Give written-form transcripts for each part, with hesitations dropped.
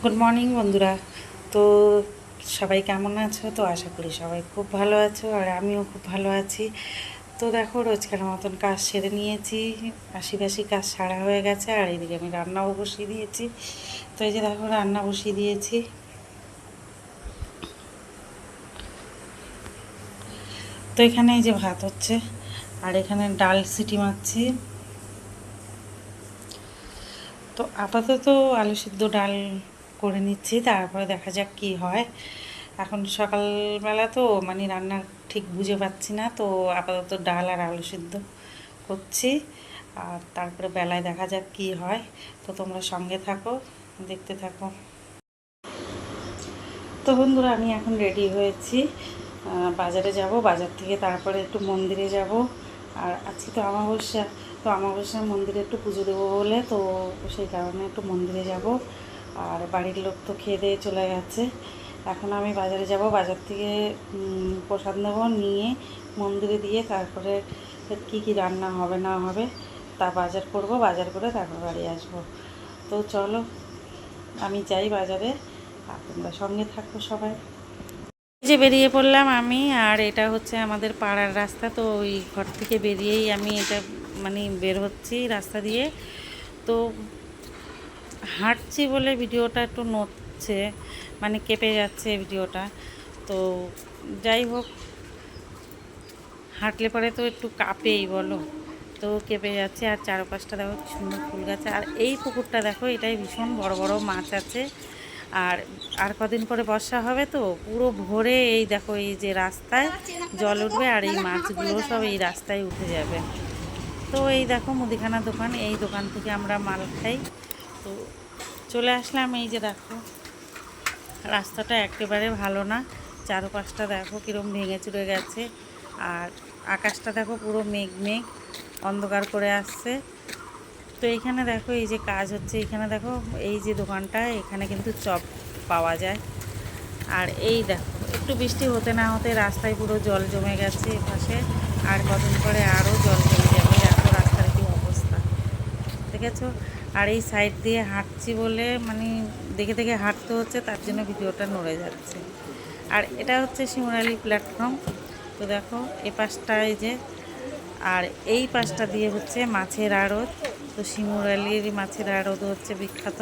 Good morning বন্ধুরা। তো সবাই কেমন আছো? তো আশা করি সবাই খুব ভালো আছো, আর আমিও খুব ভালো আছি। তো দেখো, রোজকার মতন কাজ সেরে নিয়েছি, আশিপাশি কাজ সারা হয়ে গেছে, আর এদিকে আমি রান্নাও বসিয়ে দিয়েছি। তো এই যে দেখো, রান্না বসিয়ে দিয়েছি। তো এখানে এই যে ভাত হচ্ছে, আর এখানে ডাল সিটি মারছি। তো আপাতত আলু সিদ্ধ ডাল করে নিচ্ছি, তারপরে দেখা যাক কি হয়। এখন সকালবেলা তো মানে রান্না ঠিক বুঝে পাচ্ছি না, তো আপাতত ডাল আর আলু সিদ্ধ করছি, আর তারপরে বেলায় দেখা যাক কি হয়। তো তোমরা সঙ্গে থাকো, দেখতে থাকো। তো বন্ধুরা, আমি এখন রেডি হয়েছি, বাজারে যাব, বাজার থেকে তারপরে একটু মন্দিরে যাব। আর আজকে তো অমাবস্যা, তো অমাবস্যার মন্দিরে একটু পুজো দেবো বলে, তো সেই কারণে একটু মন্দিরে যাব। আর বাড়ির লোক তো খেয়ে দিয়ে চলে গেছে। এখন আমি বাজারে যাব, বাজার থেকে প্রসাদ নেব, নিয়ে মন্দিরে দিয়ে তারপরে কি কি রান্না হবে না হবে তা বাজার করব, বাজার করে তারপর বাড়ি আসব। তো চলো, আমি যাই বাজারে, আর তোমরা সঙ্গে থাকো সবাই। এই যে বেরিয়ে পড়লাম আমি, আর এটা হচ্ছে আমাদের পাড়ার রাস্তা। তো ওই ঘর থেকে বেরিয়েই আমি এটা মানে বের হচ্ছি রাস্তা দিয়ে। তো হাঁটছি বলে ভিডিওটা একটু নড়ছে, মানে কেঁপে যাচ্ছে ভিডিওটা। তো যাই হোক, হাঁটলে পরে তো একটু কাঁপেই বলো, তো কেঁপে যাচ্ছে। আর চারপাশটা দেখো কি সুন্দর ফুল গাছ, আর এই পুকুরটা দেখো, এটাই ভীষণ বড় বড় মাছ আছে। আর আর কদিন পরে বর্ষা হবে, তো পুরো ভোরে এই দেখো, এই যে রাস্তায় জল উঠবে, আর এই মাছগুলো সব এই রাস্তায় উঠে যাবে। তো এই দেখো মুদিখানা দোকান, এই দোকান থেকে আমরা মাল খাই। তো চলে আসলাম। এই যে দেখো, রাস্তাটা একেবারে ভালো না, চারপাশটা দেখো কীরকম ভেঙে চুরে গেছে। আর আকাশটা দেখো পুরো মেঘ মেঘ অন্ধকার করে আসছে। তো এইখানে দেখো, এই যে কাজ হচ্ছে, এখানে দেখো এই যে দোকানটা, এখানে কিন্তু চপ পাওয়া যায়। আর এই দেখো, একটু বৃষ্টি হতে না হতে রাস্তায় পুরো জল জমে গেছে এপাশে, আর কদিন পরে আরও জল জমে যাবে। দেখো রাস্তার কী অবস্থা, দেখেছো? আর এই সাইড দিয়ে হাঁটছি বলে মানে দেখে দেখে হাঁটতে হচ্ছে, তার জন্য ভিডিওটা নড়ে যাচ্ছে। আর এটা হচ্ছে শিমুরালি প্ল্যাটফর্ম। তো দেখো এ পাশটায় যে, আর এই পাশটা দিয়ে হচ্ছে মাছের আড়ত। তো শিমুরালির মাছের আড়ত হচ্ছে বিখ্যাত,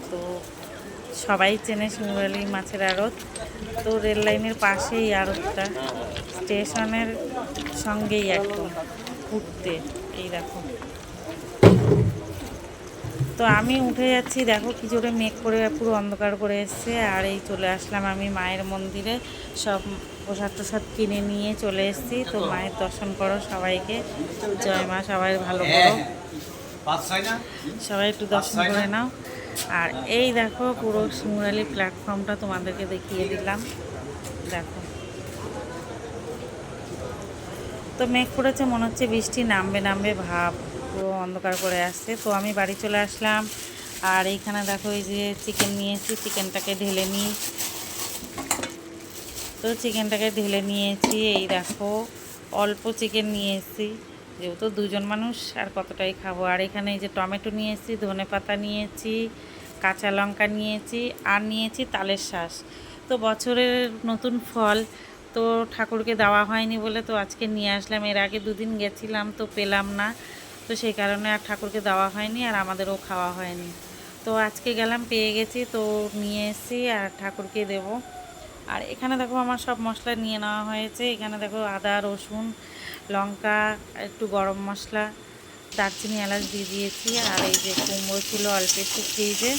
তো সবাই চেনে শিমুরালি মাছের আড়ত। তো রেল লাইনের পাশেই আড়তটা, স্টেশনের সঙ্গেই একদম উঠতে। এই দেখো, তো আমি উঠে যাচ্ছি, দেখো কি জোরে মেঘ করে পুরো অন্ধকার করে এসছে। আর এই চলে আসলাম আমি মায়ের মন্দিরে, সব প্রসাদ টসাদ কিনে নিয়ে চলে এসেছি। তো মায়ের দর্শন করো সবাইকে, জয় মা, সবাই ভালো করো, সবাই একটু দর্শন করে নাও। আর এই দেখো পুরো শিমুরালি প্ল্যাটফর্মটা তোমাদেরকে দেখিয়ে দিলাম, দেখো। তো মেঘ করেছে, মনে হচ্ছে বৃষ্টি নামবে নামবে ভাব, পুরো অন্ধকার করে আসছে। তো আমি বাড়ি চলে আসলাম। আর এইখানে দেখো, এই যে চিকেন নিয়েছি, চিকেনটাকে ঢেলে নিই। তো চিকেনটাকে ঢেলে নিয়েছি, এই দেখো অল্প চিকেন নিয়েছি, যেহেতু দুজন মানুষ আর কতটাই খাবো। আর এখানে এই যে টমেটো নিয়েছি, ধনেপাতা নিয়েছি, কাঁচা লঙ্কা নিয়েছি, আর নিয়েছি তালের শাঁস। তো বছরের নতুন ফল, তো ঠাকুরকে দেওয়া হয়নি বলে তো আজকে নিয়ে আসলাম। এর আগে দুদিন গেছিলাম তো পেলাম না, তো সেই কারণে আর ঠাকুরকে দেওয়া হয়নি, আর আমাদেরও খাওয়া হয়নি। তো আজকে গেলাম, পেয়ে গেছি, তো নিয়ে এসেছি আর ঠাকুরকে দেব। আর এখানে দেখো আমার সব মশলা নিয়ে নেওয়া হয়েছে। এখানে দেখো আদা, রসুন, লঙ্কা, একটু গরম মশলা, দারচিনি, এলাচ দিয়ে দিয়েছি। আর এই যে কুমড়ো ছিল অল্প একটু ফ্রিজে,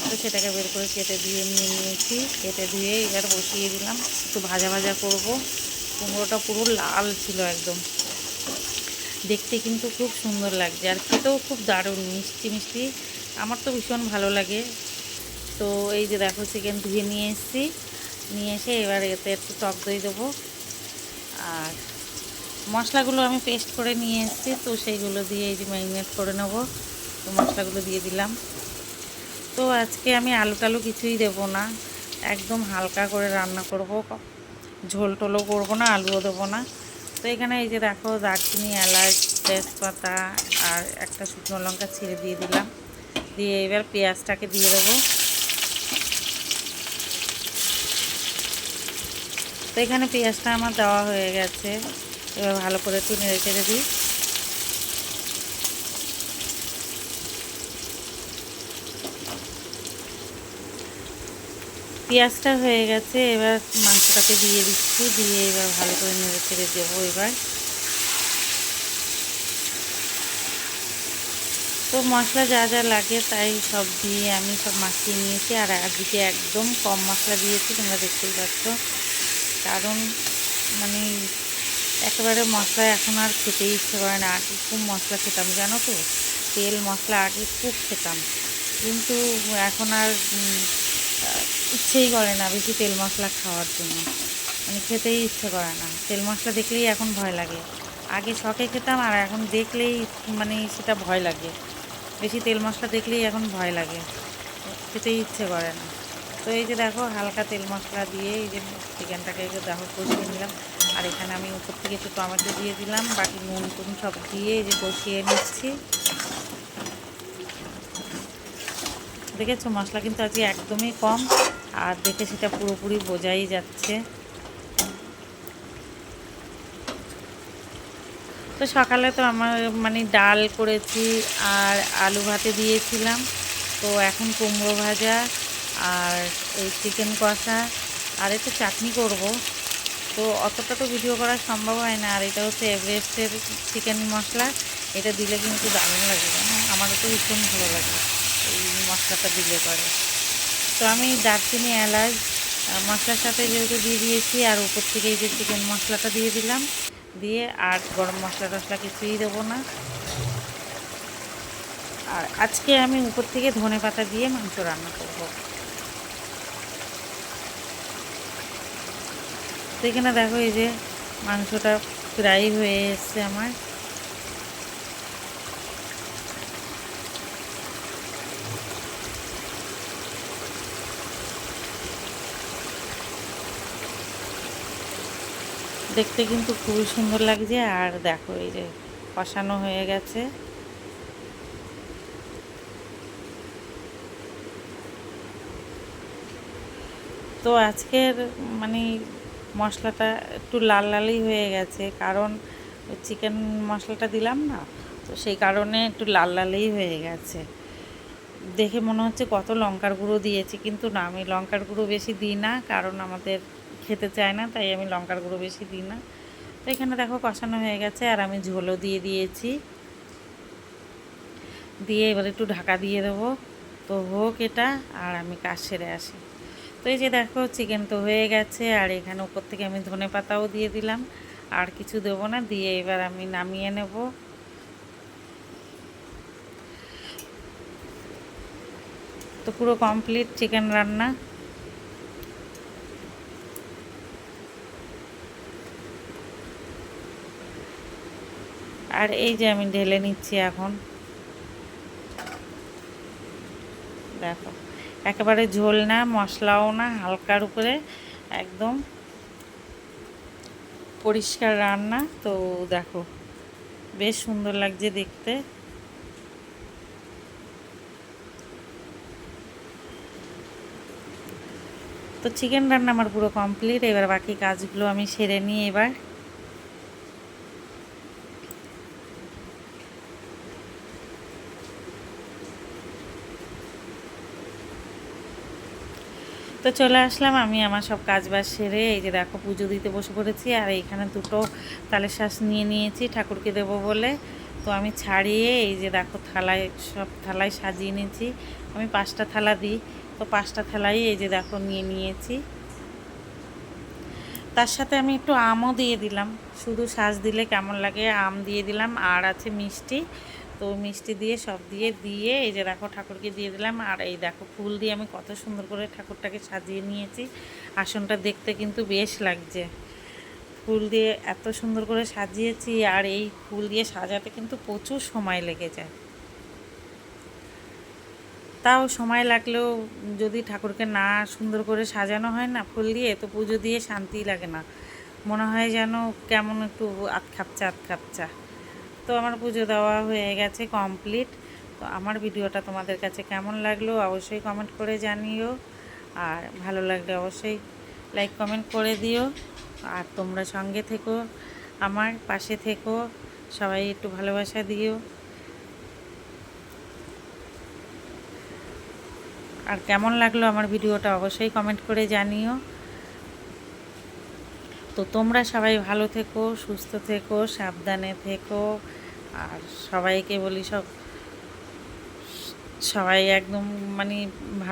তো সেটাকে বের করে কেটে দিয়ে নিয়ে নিয়েছি। কেটে ধুয়ে এবার বসিয়ে দিলাম, একটু ভাজা ভাজা করব। কুমড়োটা পুরো লাল ছিল একদম, দেখতে কিন্তু খুব সুন্দর লাগছে, আর খেতেও খুব দারুণ মিষ্টি মিষ্টি, আমার তো ভীষণ ভালো লাগে। তো এই যে দেখো চিকেন ধুয়ে নিয়ে এসেছি, নিয়ে এসে এবার এতে একটু টক দই দেবো। আর মশলাগুলো আমি পেস্ট করে নিয়ে এসেছি, তো সেইগুলো দিয়ে এই যে ম্যারিনেট করে নেব। তো মশলাগুলো দিয়ে দিলাম। তো আজকে আমি আলু টালু কিছুই দেবো না, একদম হালকা করে রান্না করব, ঝোল টোলও করবো না, আলুও দেবো না। তো এখানে এই যে দেখো দারচিনি, এলাচ, তেজপাতা আর একটা শুকনো লঙ্কা ছিঁড়ে দিয়ে দিলাম। দিয়ে এবার পেঁয়াজটাকে দিয়ে দেবো। তো এখানে পেঁয়াজটা আমার দেওয়া হয়ে গেছে, এবার ভালো করে একটু নেড়ে চেড়ে দিই। পেঁয়াজটা হয়ে গেছে, এবার মাংসটাকে দিয়ে দিচ্ছি, দিয়ে এবার ভালো করে নেড়ে চেড়ে দেবো। এবার তো মশলা যা যা লাগে তাই সব দিয়ে আমি সব মাখিয়ে নিয়েছি। আর আজকে একদম কম মশলা দিয়েছি, তোমরা দেখতেই পাচ্ছ, কারণ মানে একেবারে মশলা এখন আর খেতেই ইচ্ছে করে না। আগে খুব মশলা খেতাম, জানো তো, তেল মশলা আগে খুব খেতাম, কিন্তু এখন আর ইচ্ছেই করে না বেশি তেল মশলা খাওয়ার জন্য, মানে খেতেই ইচ্ছে করে না। তেল মশলা দেখলেই এখন ভয় লাগে। আগে শখে খেতাম, আর এখন দেখলেই মানে সেটা ভয় লাগে। বেশি তেল মশলা দেখলেই এখন ভয় লাগে, খেতেই ইচ্ছে করে না। তো এই যে দেখো হালকা তেল মশলা দিয়ে এই যে চিকেনটাকে দেখো কষিয়ে নিলাম। আর এখানে আমি উপর থেকে একটু টমেটো দিয়ে দিলাম, বাকি নুন টুন সব দিয়ে এই যে কষিয়ে নিচ্ছি। দেখেছো মশলা কিন্তু আজকে একদমই কম, আর দেখে সেটা পুরোপুরি বোঝাই যাচ্ছে। তো সকালে তো আমার মানে ডাল করেছি আর আলু ভাতে দিয়েছিলাম। তো এখন কুমড়ো ভাজা আর এই চিকেন কষা আর একটু চাটনি করব। তো অতটা তো ভিডিও করা সম্ভব হয় না। আর এটা হচ্ছে এভারেস্টের চিকেন মশলা, এটা দিলে কিন্তু দারুণ লাগে, আমারও তো ভীষণ ভালো লাগে এই মশলাটা দিলে পরে। তো আমি দারচিনি এলাচ মশলার সাথে যেহেতু দিয়ে দিয়েছি, আর উপর থেকে এই যে চিকেন মশলাটা দিয়ে দিলাম, দিয়ে আর গরম মশলা টশলা কিছুই দেবো না। আর আজকে আমি উপর থেকে ধনে পাতা দিয়ে মাংস রান্না করব। তো এখানে দেখো এই যে মাংসটা ফ্রাই হয়ে এসছে আমার। দেখতে কিন্তু খুবই সুন্দর লাগছে। আর দেখো এই যে কষানো হয়ে গেছে। তো আজকের মানে মশলাটা একটু লাল লালই হয়ে গেছে, কারণ চিকেন মশলাটা দিলাম না, তো সেই কারণে একটু লাল লালই হয়ে গেছে। দেখে মনে হচ্ছে কত লঙ্কার গুঁড়ো দিয়েছি, কিন্তু না, আমি লঙ্কার গুঁড়ো বেশি দিই না, কারণ আমাদের খেতে চায় না, তাই আমি লঙ্কার গুঁড়ো বেশি দিই না। তো এখানে দেখো কষানো হয়ে গেছে, আর আমি ঝোলও দিয়ে দিয়েছি। দিয়ে এবার একটু ঢাকা দিয়ে দেবো। তো হোক এটা, আর আমি কাজ সেরে আসি। তো এই যে দেখো চিকেন তো হয়ে গেছে, আর এখানে উপর থেকে আমি ধনে পাতাও দিয়ে দিলাম, আর কিছু দেবো না, দিয়ে এবার আমি নামিয়ে নেব। তো পুরো কমপ্লিট চিকেন রান্না। আর এই যে আমি ঢেলে নিচ্ছি এখন। দেখো একেবারে ঝোল না, মশলাও না, হালকার উপরে একদম পরিষ্কার রান্না। তো দেখো বেশ সুন্দর লাগছে দেখতে। তো চিকেন রান্না আমার পুরো কমপ্লিট। এবার বাকি কাজগুলো আমি সেরে নিই এবার। তো চলে আসলাম আমি আমার সব কাজ বাজ সেরে। এই যে দেখো পুজো দিতে বসে পড়েছি, আর এইখানে দুটো তালের শ্বাস নিয়ে নিয়েছি ঠাকুরকে দেবো বলে। তো আমি ছাড়িয়ে এই যে দেখো থালায়, সব থালায় সাজিয়ে নিয়েছি। আমি 5টা থালা দিই, তো 5টা থালাই এই যে দেখো নিয়ে নিয়েছি। তার সাথে আমি একটু আমও দিয়ে দিলাম, শুধু শ্বাস দিলে কেমন লাগে, আম দিয়ে দিলাম, আর আছে মিষ্টি। তো মিষ্টি দিয়ে সব দিয়ে দিয়ে এই যে দেখো ঠাকুরকে দিয়ে দিলাম। আর এই দেখো ফুল দিয়ে আমি কত সুন্দর করে ঠাকুরটাকে সাজিয়ে নিয়েছি। আসনটা দেখতে কিন্তু বেশ লাগছে, ফুল দিয়ে এত সুন্দর করে সাজিয়েছি। আর এই ফুল দিয়ে সাজাতে কিন্তু প্রচুর সময় লেগে যায়। তাও সময় লাগলেও যদি ঠাকুরকে না সুন্দর করে সাজানো হয় না ফুল দিয়ে, তো পুজো দিয়ে শান্তি লাগে না, মনে হয় যেন কেমন একটু আতখাপচা আতখাপচা। তো আমার পুজো দেওয়া হয়ে গেছে কমপ্লিট। তো আমার ভিডিওটা তোমাদের কাছে কেমন লাগলো অবশ্যই কমেন্ট করে জানিও, আর ভালো লাগলে অবশ্যই লাইক কমেন্ট করে দিও। আর তোমরা সঙ্গে থেকো, আমার পাশে থেকো, সবাই একটু ভালোবাসা দিও। আর কেমন লাগলো আমার ভিডিওটা অবশ্যই কমেন্ট করে জানিও। তো তোমরা সবাই ভালো থেকো, সুস্থ থেকো, সাবধানে থেকো। আর সবাইকে বলি সবাই একদম মানে ভালো